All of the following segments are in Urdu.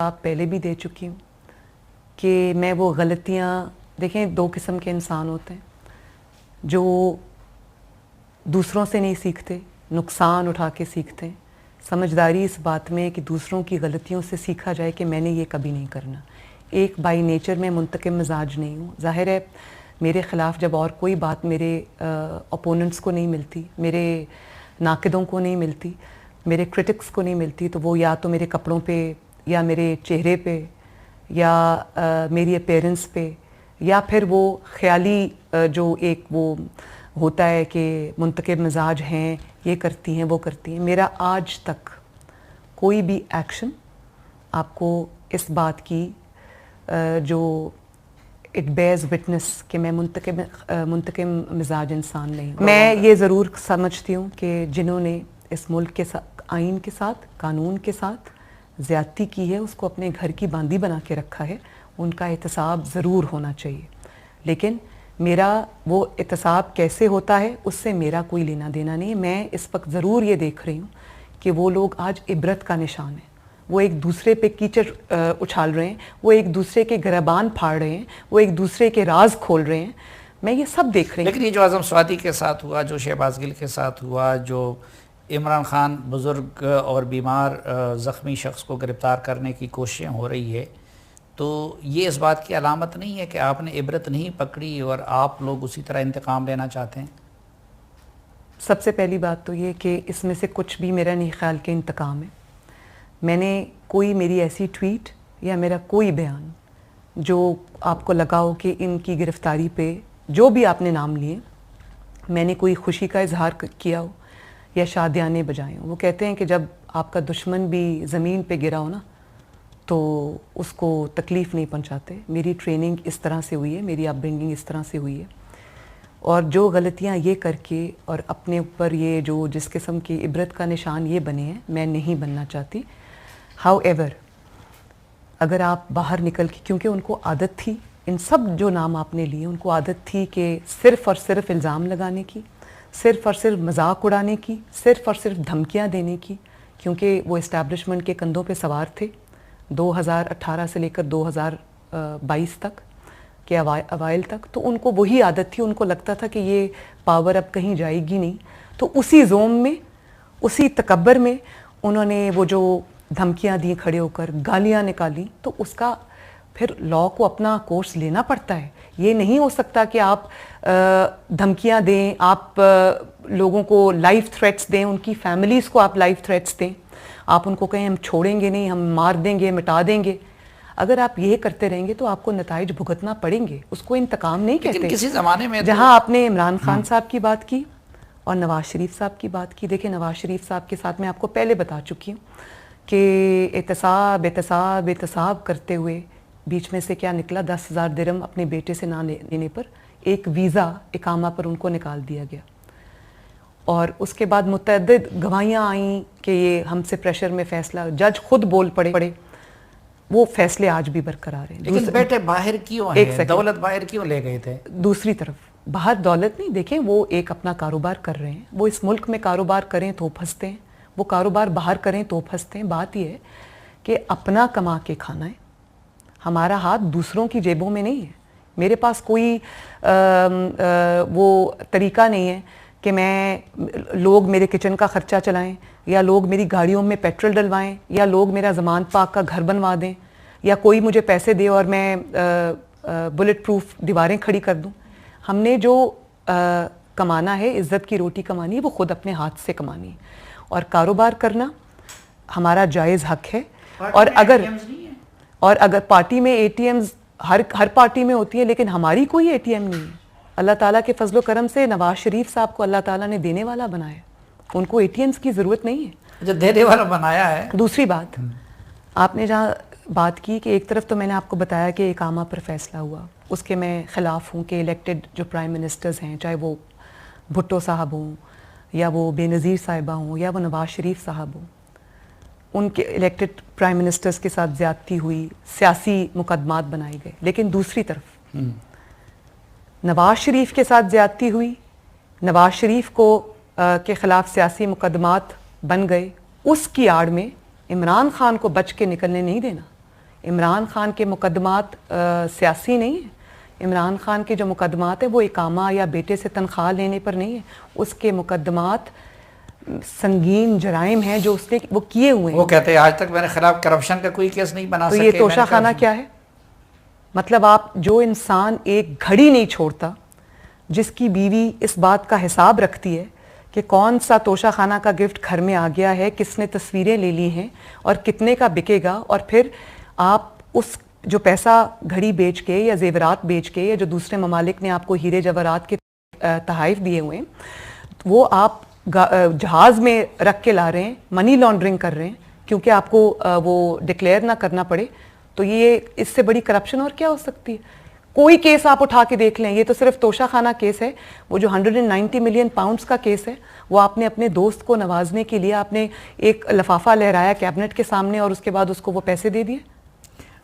آپ پہلے بھی دے چکی ہوں کہ میں وہ غلطیاں دیکھیں، دو قسم کے انسان ہوتے ہیں جو دوسروں سے نہیں سیکھتے، نقصان اٹھا کے سیکھتے ہیں۔ سمجھداری اس بات میں ہے کہ دوسروں کی غلطیوں سے سیکھا جائے کہ میں نے یہ کبھی نہیں کرنا۔ ایک بائی نیچر میں منتقم مزاج نہیں ہوں۔ ظاہر ہے میرے خلاف جب اور کوئی بات میرے اپوننٹس کو نہیں ملتی، میرے ناقدوں کو نہیں ملتی، میرے کرٹکس کو نہیں ملتی، تو وہ یا تو میرے کپڑوں پہ یا میرے چہرے پہ یا میری اپیرنس پہ یا پھر وہ خیالی جو ایک وہ ہوتا ہے کہ منتقم مزاج ہیں، یہ کرتی ہیں وہ کرتی ہیں۔ میرا آج تک کوئی بھی ایکشن آپ کو اس بات کی جو اٹ بیئرز وٹنس کہ میں منتقم مزاج انسان نہیں ہوں۔ میں یہ ضرور سمجھتی ہوں کہ جنہوں نے اس ملک کے آئین کے ساتھ، قانون کے ساتھ زیادتی کی ہے، اس کو اپنے گھر کی باندی بنا کے رکھا ہے، ان کا احتساب ضرور ہونا چاہیے۔ لیکن میرا وہ احتساب کیسے ہوتا ہے اس سے میرا کوئی لینا دینا نہیں ہے۔ میں اس وقت ضرور یہ دیکھ رہی ہوں کہ وہ لوگ آج عبرت کا نشان ہیں، وہ ایک دوسرے پہ کیچڑ اچھال رہے ہیں، وہ ایک دوسرے کے گریبان پھاڑ رہے ہیں، وہ ایک دوسرے کے راز کھول رہے ہیں، میں یہ سب دیکھ رہی ہوں۔ لیکن یہ جو اعظم سعودی کے ساتھ ہوا، جو شہباز گل کے ساتھ ہوا، جو عمران خان بزرگ اور بیمار زخمی شخص کو گرفتار کرنے کی کوششیں ہو رہی ہے، تو یہ اس بات کی علامت نہیں ہے کہ آپ نے عبرت نہیں پکڑی اور آپ لوگ اسی طرح انتقام لینا چاہتے ہیں؟ سب سے پہلی بات تو یہ کہ اس میں سے کچھ بھی میرا نہیں خیال کہ انتقام ہے۔ میں نے کوئی میری ایسی ٹویٹ یا میرا کوئی بیان جو آپ کو لگا ہو کہ ان کی گرفتاری پہ جو بھی آپ نے نام لیے میں نے کوئی خوشی کا اظہار کیا ہو یا شادیانے بجائے ہوں۔ وہ کہتے ہیں کہ جب آپ کا دشمن بھی زمین پہ گرا ہو نا تو اس کو تکلیف نہیں پہنچاتے۔ میری ٹریننگ اس طرح سے ہوئی ہے، میری اپ برنگنگ اس طرح سے ہوئی ہے، اور جو غلطیاں یہ کر کے اور اپنے اوپر یہ جو جس قسم کی عبرت کا نشان یہ بنے ہیں، میں نہیں بننا چاہتی۔ ہاؤ ایور اگر آپ باہر نکل کے، کیونکہ ان کو عادت تھی، ان سب جو نام آپ نے لیے ان کو عادت تھی کہ صرف اور صرف الزام لگانے کی، صرف اور صرف مذاق اڑانے کی، صرف اور صرف دھمکیاں دینے کی، کیونکہ وہ اسٹیبلشمنٹ کے کندھوں پہ سوار تھے 2018 سے لے کر 2022 تک کے اوائل تک۔ تو ان کو وہی عادت تھی، ان کو لگتا تھا کہ یہ پاور اب کہیں جائے گی نہیں، تو اسی زوم میں، اسی تکبر میں انہوں نے وہ جو دھمکیاں دیں، کھڑے ہو کر گالیاں نکالی، تو اس کا پھر لا کو اپنا کورس لینا پڑتا ہے۔ یہ نہیں ہو سکتا کہ آپ دھمکیاں دیں، آپ لوگوں کو لائف تھریٹس دیں، ان کی فیملیز کو آپ لائف تھریٹس دیں، آپ ان کو کہیں ہم چھوڑیں گے نہیں، ہم مار دیں گے، مٹا دیں گے۔ اگر آپ یہ کرتے رہیں گے تو آپ کو نتائج بھگتنا پڑیں گے، اس کو انتقام نہیں کہتے۔ لیکن کسی زمانے میں جہاں آپ نے عمران خان صاحب کی بات کی اور نواز شریف صاحب کی بات کی، دیکھیں نواز شریف صاحب کے ساتھ میں آپ کو پہلے بتا چکی ہوں کہ احتساب احتساب احتساب کرتے ہوئے بیچ میں سے کیا نکلا، 10,000 درہم اپنے بیٹے سے نہ لینے پر ایک ویزا اقامہ پر ان کو نکال دیا گیا، اور اس کے بعد متعدد گواہیاں آئیں کہ یہ ہم سے پریشر میں فیصلہ، جج خود بول پڑے، وہ فیصلے آج بھی برقرار ہیں۔ لیکن بیٹے باہر کیوں ہیں؟ دولت باہر کیوں لے گئے تھے؟ دوسری طرف باہر دولت نہیں، دیکھیں وہ ایک اپنا کاروبار کر رہے ہیں، وہ اس ملک میں کاروبار کریں تو پھنستے ہیں، وہ کاروبار باہر کریں تو پھنستے ہیں۔ بات یہ ہے کہ اپنا کما کے کھانا ہے، ہمارا ہاتھ دوسروں کی جیبوں میں نہیں ہے۔ میرے پاس کوئی وہ طریقہ نہیں ہے کہ میں لوگ میرے کچن کا خرچہ چلائیں، یا لوگ میری گاڑیوں میں پیٹرول ڈلوائیں، یا لوگ میرا زمان پاک کا گھر بنوا دیں، یا کوئی مجھے پیسے دے اور میں بلٹ پروف دیواریں کھڑی کر دوں۔ ہم نے جو کمانا ہے، عزت کی روٹی کمانی ہے، وہ خود اپنے ہاتھ سے کمانی ہے، اور کاروبار کرنا ہمارا جائز حق ہے۔ اور اگر پارٹی میں اے ٹی ایمز ہر پارٹی میں ہوتی ہے، لیکن ہماری کوئی اے ٹی ایم نہیں ہے۔ اللہ تعالیٰ کے فضل و کرم سے نواز شریف صاحب کو اللہ تعالیٰ نے دینے والا بنایا، ان کو اے ٹی ایمز کی ضرورت نہیں ہے۔ جو دینے والا بنایا ہے۔ دوسری بات، آپ نے جہاں بات کی کہ ایک طرف تو میں نے آپ کو بتایا کہ اقامہ پر فیصلہ ہوا، اس کے میں خلاف ہوں کہ الیکٹڈ جو پرائم منسٹرز ہیں، چاہے وہ بھٹو صاحب ہوں یا وہ بے نظیر صاحبہ ہوں یا وہ نواز شریف صاحب ہوں، ان کے الیکٹڈ پرائم منسٹرز کے ساتھ زیادتی ہوئی، سیاسی مقدمات بنائے گئے۔ لیکن دوسری طرف نواز شریف کے ساتھ زیادتی ہوئی، نواز شریف کو کے خلاف سیاسی مقدمات بن گئے، اس کی آڑ میں عمران خان کو بچ کے نکلنے نہیں دینا۔ عمران خان کے مقدمات سیاسی نہیں ہیں. عمران خان کے جو مقدمات ہیں وہ اقامہ یا بیٹے سے تنخواہ لینے پر نہیں ہیں. اس کے مقدمات سنگین جرائم ہیں جو اس نے وہ کیے ہوئے ہیں. وہ کہتے ہیں آج تک میرے خلاف کرپشن کا کوئی کیس نہیں بنا تو سکے. یہ توشہ خانہ کیا ہے؟ مطلب آپ جو انسان ایک گھڑی نہیں چھوڑتا, جس کی بیوی اس بات کا حساب رکھتی ہے کہ کون سا توشہ خانہ کا گفٹ گھر میں آ گیا ہے, کس نے تصویریں لے لی ہیں اور کتنے کا بکے گا, اور پھر آپ اس جو پیسہ گھڑی بیچ کے یا زیورات بیچ کے یا جو دوسرے ممالک نے آپ کو ہیرے جواہرات کے تحائف دیے ہوئے ہیں وہ آپ جہاز میں رکھ کے لا رہے ہیں, منی لانڈرنگ کر رہے ہیں کیونکہ آپ کو وہ ڈکلیئر نہ کرنا پڑے. تو یہ اس سے بڑی کرپشن اور کیا ہو سکتی ہے؟ کوئی کیس آپ اٹھا کے دیکھ لیں, یہ تو صرف توشہ خانہ کیس ہے. وہ جو 190 ملین پاؤنڈز کا کیس ہے وہ آپ نے اپنے دوست کو نوازنے کے لیے آپ نے ایک لفافہ لہرایا کیبنٹ کے سامنے اور اس کے بعد اس کو وہ پیسے دے دیے.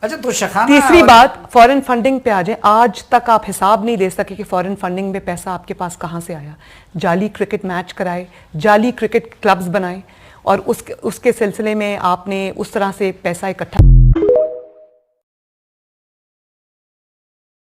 اچھا توشہ خانہ. تیسری بات, فورن فنڈنگ پہ آ جائیں. آج تک آپ حساب نہیں دے سکے کہ فورن فنڈنگ میں پیسہ آپ کے پاس کہاں سے آیا. جعلی کرکٹ میچ کرائے, جعلی کرکٹ کلبز بنائے اور اس کے سلسلے میں آپ نے اس طرح سے پیسہ اکٹھا